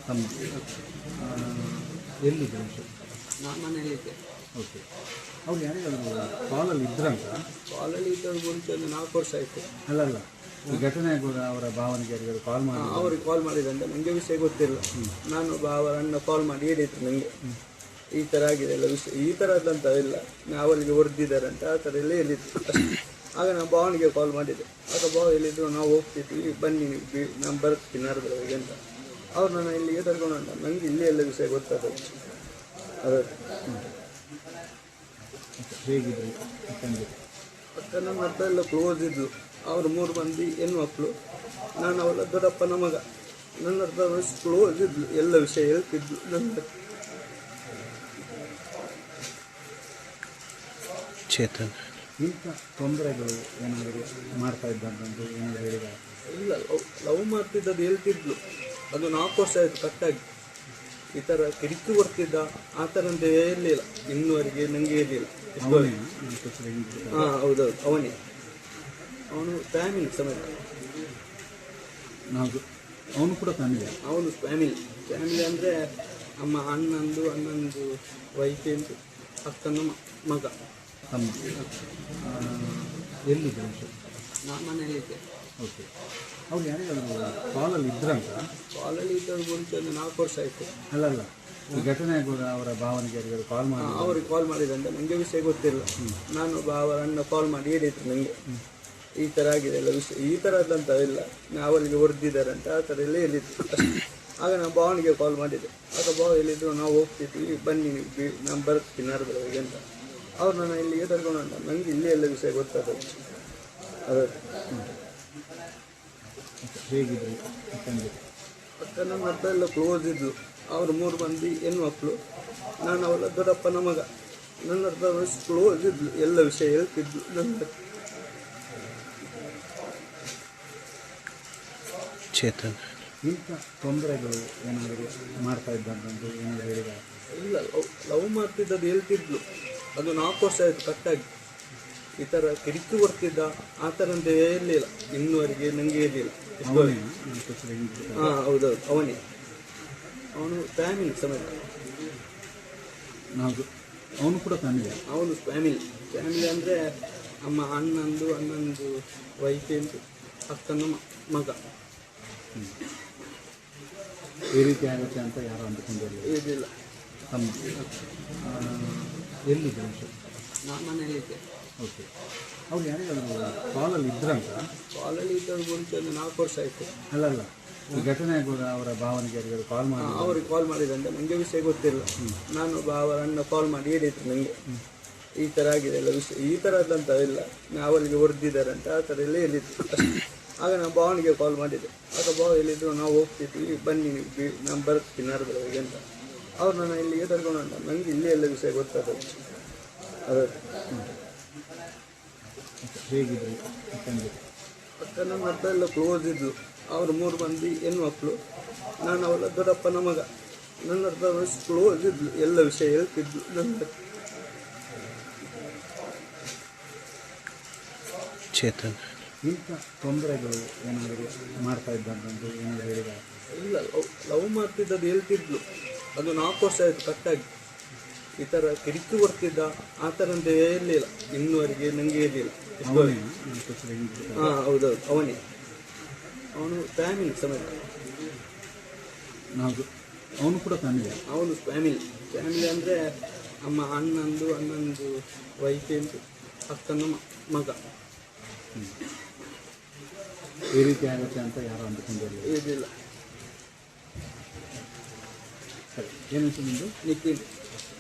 ತಮ್ಮ ಎಲ್ಲಿದೆ ನಾನು ಮನೆಯಲ್ಲಿದ್ದೆ. ಓಕೆ. ಅವ್ರು ಯಾರಿಗಾದ್ರು ಕಾಲಲ್ಲಿ ಇದ್ರಂತ? ಕಾಲಲ್ಲಿ ಇದ್ದವ್ರು ಮುಂಚೆ ಒಂದು 4 ವರ್ಷ ಆಯಿತು. ಅಲ್ಲ ಈ ಘಟನೆ ಆಗುವಾಗ ಅವರ ಭಾವನೆಗೆ ಯಾರಿಗಾದ್ರು ಕಾಲ್ ಮಾಡಿ? ಅವ್ರಿಗೆ ಕಾಲ್ ಮಾಡಿದಂತೆ ನನಗೆ ವಿಷಯ ಗೊತ್ತಿಲ್ಲ. ನಾನು ಅವರ ಅಣ್ಣ ಕಾಲ್ ಮಾಡಿ ಹೇಳಿದ್ರು ನನಗೆ ಈ ಥರ ಆಗಿದೆ ಎಲ್ಲ ವಿಷಯ, ಈ ಥರದಂತ ಇಲ್ಲ, ಅವರಿಗೆ ಹೊಡೆದಿದ್ದಾರೆ ಅಂತ ಆ ಥರ ಎಲ್ಲ ಹೇಳಿದ್ರು. ಆಗ ನಾನು ಭಾವನಿಗೆ ಕಾಲ್ ಮಾಡಿದ್ದೆ. ಆಗ ಭಾವ ಹೇಳಿದ್ರು ನಾವು ಹೋಗ್ತಿದ್ವಿ, ಬನ್ನಿ ನಾನು ಬರ್ತೀನಿ ನಾಡ್ದವರೆಗೆ ಅಂತ. ಅವ್ರು ನಾನು ಇಲ್ಲಿಗೆ ಕರ್ಕೊಂಡು ಹೊಂಟ. ನನಗೆ ಇಲ್ಲಿ ಎಲ್ಲ ವಿಷಯ ಗೊತ್ತಾದ. ಅದೇ ಹೇಗಿದ್ರು ಅಕ್ಕ ನಮ್ಮ ಹತ್ರ ಎಲ್ಲ ಕ್ಲೋಸ್ ಇದ್ಲು. ಅವರು 3 ಮಂದಿ ಹೆಣ್ಮಕ್ಳು, ನಾನು ಅವಳ ದೊಡ್ಡಪ್ಪನ ಮಗ. ನನ್ನ ಹತ್ರ ಕ್ಲೋಸ್ ಇದ್ಲು, ಎಲ್ಲ ವಿಷಯ ಹೇಳ್ತಿದ್ಲು ನನ್ನ. ಚೇತನ್ ಇಂಥ ತೊಂದರೆಗಳು ಏನಾದರೂ ಮಾಡ್ತಾ ಇದ್ದಂತ ಏನಾದರೂ ಹೇಳಿದ? ಇಲ್ಲ, ಲವ್ ಮಾಡ್ತಿದ್ದದ್ದು ಹೇಳ್ತಿದ್ಲು. ಅದು 4 ವರ್ಷ ಆಯಿತು ಕಟ್ಟಾಗಿ. ಈ ಥರ ಕಿರಿಕಿ ಬರ್ತಿದ್ದ ಆ ಥರ ಅಂತ ಹೇಳಲಿಲ್ಲ ಇನ್ನುವರೆಗೆ, ನನಗೆ ಹೇಳಿಲ್ಲ. ಹಾಂ ಹೌದೌದು, ಅವನು ಫ್ಯಾಮಿಲಿ ಸಮೇತ. ಅವನು ಕೂಡ ಫ್ಯಾಮಿಲಿ? ಅವನು ಫ್ಯಾಮಿಲಿ ಅಂದರೆ ಅಣ್ಣಂದು ವೈಫ್ ಎಂದು ಅಕ್ಕನ ಮಗ. ತಮ್ಮ ಎಲ್ಲಿದೆ? ನಾನು ಮನೆಯಲ್ಲಿದ್ದೆ. ಓಕೆ. ಅವ್ರು ಯಾರಿಗಾದ್ರು ಕಾಲಲ್ಲಿ ಇದ್ರಂತ? ಕಾಲಲ್ಲಿ ಇದ್ದವ್ರು ಮುಂಚೆ ಒಂದು 4 ವರ್ಷ ಆಯಿತು. ಅಲ್ಲ ಈ ಘಟನೆ ಆಗುವಾಗ ಅವರ ಭಾವನೆಗೆ ಯಾರಿಗಾದ್ರು ಕಾಲ್ ಮಾಡಿ? ಅವ್ರಿಗೆ ಕಾಲ್ ಮಾಡಿದಂತೆ ನನಗೆ ವಿಷಯ ಗೊತ್ತಿಲ್ಲ. ನಾನು ಅವರ ಅಣ್ಣ ಕಾಲ್ ಮಾಡಿ ಹೇಳಿದ್ರು ನನಗೆ ಈ ಥರ ಆಗಿದೆ ಎಲ್ಲ ವಿಷಯ, ಈ ಥರದಂತ ಇಲ್ಲ, ಅವರಿಗೆ ಹೊಡೆದಿದ್ದಾರೆ ಅಂತ ಆ ಥರ ಎಲ್ಲ ಹೇಳಿದ್ರು. ಆಗ ನಾನು ಭಾವನಿಗೆ ಕಾಲ್ ಮಾಡಿದ್ದೆ. ಆಗ ಭಾವ ಹೇಳಿದ್ರು ನಾವು ಹೋಗ್ತಿದ್ವಿ, ಬನ್ನಿ ನಾನು ಬರ್ತೀನಿ ನಾಡ್ದವರೆಗೆ ಅಂತ. ಅವ್ರು ನಾನು ಇಲ್ಲಿಗೆ ಕರ್ಕೊಂಡು ಹೊಂಟ. ನನಗೆ ಇಲ್ಲಿ ಎಲ್ಲ ವಿಷಯ ಗೊತ್ತಾದ. ಅದೇ ಹೇಗಿದ್ರು ಅಕ್ಕ ನಮ್ಮ ಹತ್ರ ಎಲ್ಲ ಕ್ಲೋಸ್ ಇದ್ಲು. ಅವರು 3 ಮಂದಿ ಹೆಣ್ಮಕ್ಳು, ನಾನು ಅವಳ ದೊಡ್ಡಪ್ಪನ ಮಗ. ನನ್ನ ಹತ್ರ ಕ್ಲೋಸ್ ಇದ್ಲು, ಎಲ್ಲ ವಿಷಯ ಹೇಳ್ತಿದ್ಲು ನನ್ನ. ಚೇತನ್ ಇಂಥ ತೊಂದರೆಗಳು ಏನಾದರೂ ಮಾಡ್ತಾ ಇದ್ದಂತ ಏನಾದರೂ ಹೇಳಿದ? ಇಲ್ಲ, ಲವ್ ಮಾಡ್ತಿದ್ದದ್ದು ಹೇಳ್ತಿದ್ಲು. ಅದು 4 ವರ್ಷ ಆಯಿತು ಕಟ್ಟಾಗಿ. ಈ ಥರ ಕಿರಿಕಿ ಬರ್ತಿದ್ದ ಆ ಥರ ಅಂತ ಹೇಳಲಿಲ್ಲ ಇನ್ನುವರೆಗೆ, ನನಗೆ ಹೇಳಿಲ್ಲ. ಹಾಂ ಹೌದೌದು, ಅವನು ಫ್ಯಾಮಿಲಿ ಸಮೇತ. ಅವನು ಕೂಡ ಫ್ಯಾಮಿಲಿ? ಅವನು ಫ್ಯಾಮಿಲಿ ಅಂದರೆ ಅಣ್ಣಂದು ವೈಫ್ ಎಂದು ಅಕ್ಕನ ಮಗ. ಈ ರೀತಿ ಆಗುತ್ತೆ ಅಂತ ಯಾರು ಅಂದ್ಕೊಂಡಿರಲಿಲ್ಲ? ತಮ್ಮ ಎಲ್ಲಿದೆ? ನಾನು ಮನೆಯಲ್ಲಿದ್ದೆ. ಓಕೆ. ಅವ್ರು ಯಾರಿಗಾದ್ರು ಕಾಲಲ್ಲಿ ಇದ್ರಂತ? ಕಾಲಲ್ಲಿ ಇದ್ದವ್ರು ಮುಂಚೆ ಒಂದು 4 ವರ್ಷ ಆಯಿತು. ಅಲ್ಲ ಈ ಘಟನೆ ಆಗುವಾಗ ಅವರ ಭಾವನೆಗೆ ಯಾರಿಗಾದ್ರು ಕಾಲ್ ಮಾಡಿ? ಅವ್ರಿಗೆ ಕಾಲ್ ಮಾಡಿದಂತೆ ನನಗೆ ವಿಷಯ ಗೊತ್ತಿಲ್ಲ. ನಾನು ಅವರ ಅಣ್ಣ ಕಾಲ್ ಮಾಡಿ ಹೇಳಿದ್ರು ನನಗೆ ಈ ಥರ ಆಗಿದೆ ಎಲ್ಲ ವಿಷಯ, ಈ ಥರದಂತ ಇಲ್ಲ, ಅವರಿಗೆ ಹೊಡೆದಿದ್ದಾರೆ ಅಂತ ಆ ಥರ ಎಲ್ಲ ಹೇಳಿದ್ರು. ಆಗ ನಾನು ಭಾವನಿಗೆ ಕಾಲ್ ಮಾಡಿದ್ದೆ. ಆಗ ಭಾವ ಹೇಳಿದ್ರು ನಾವು ಹೋಗ್ತಿದ್ವಿ, ಬನ್ನಿ ನಾನು ಬರ್ತೀನಿ ನಾಡ್ದವರೆಗೆ ಅಂತ. ಅವ್ರು ನಾನು ಇಲ್ಲಿಗೆ ಕರ್ಕೊಂಡು ಹೊಂಟ. ನನಗೆ ಇಲ್ಲಿ ಎಲ್ಲ ವಿಷಯ ಗೊತ್ತಾದ. ಅದೇ ಹೇಗಿದ್ರು ಅಕ್ಕ ನಮ್ಮ ಹತ್ರ ಎಲ್ಲ ಕ್ಲೋಸ್ ಇದ್ಲು. ಅವರು 3 ಮಂದಿ ಹೆಣ್ಮಕ್ಳು, ನಾನು ಅವಳ ದೊಡ್ಡಪ್ಪನ ಮಗ. ನನ್ನ ಹತ್ರ ಕ್ಲೋಸ್ ಇದ್ಲು, ಎಲ್ಲ ವಿಷಯ ಹೇಳ್ತಿದ್ಲು ನನ್ನ. ಚೇತನ್ ಇಂಥ ತೊಂದರೆಗಳು ಏನಾದರೂ ಮಾಡ್ತಾ ಇದ್ದಂತ ಏನಾದರೂ ಹೇಳಿದ? ಇಲ್ಲ, ಲವ್ ಮಾಡ್ತಿದ್ದದ್ದು ಹೇಳ್ತಿದ್ಲು. ಅದು 4 ವರ್ಷ ಆಯಿತು ಕಟ್ಟಾಗಿ. ಈ ಥರ ಕಿರಿಕಿ ಬರ್ತಿದ್ದ ಆ ಥರ ಅಂತ ಹೇಳಲಿಲ್ಲ ಇನ್ನುವರೆಗೆ, ನನಗೆ ಹೇಳಿಲ್ಲ. ಹಾಂ ಹೌದೌದು, ಅವನು ಫ್ಯಾಮಿಲಿ ಸಮೇತ. ಅವನು ಕೂಡ ಫ್ಯಾಮಿಲಿ? ಅವನು ಫ್ಯಾಮಿಲಿ ಅಂದರೆ ಅಣ್ಣಂದು ವೈಫ್ ಎಂದು ಅಕ್ಕನ ಮಗ. ಈ ರೀತಿ ಆಗುತ್ತೆ ಅಂತ ಯಾರು ಅಂದ್ಕೊಂಡಿರಲಿಲ್ಲ? ಇದಿಲ್ಲ. ಸರಿ, ಏನು ನಿಮ್ಮದು? ನಿಖಿಲ್.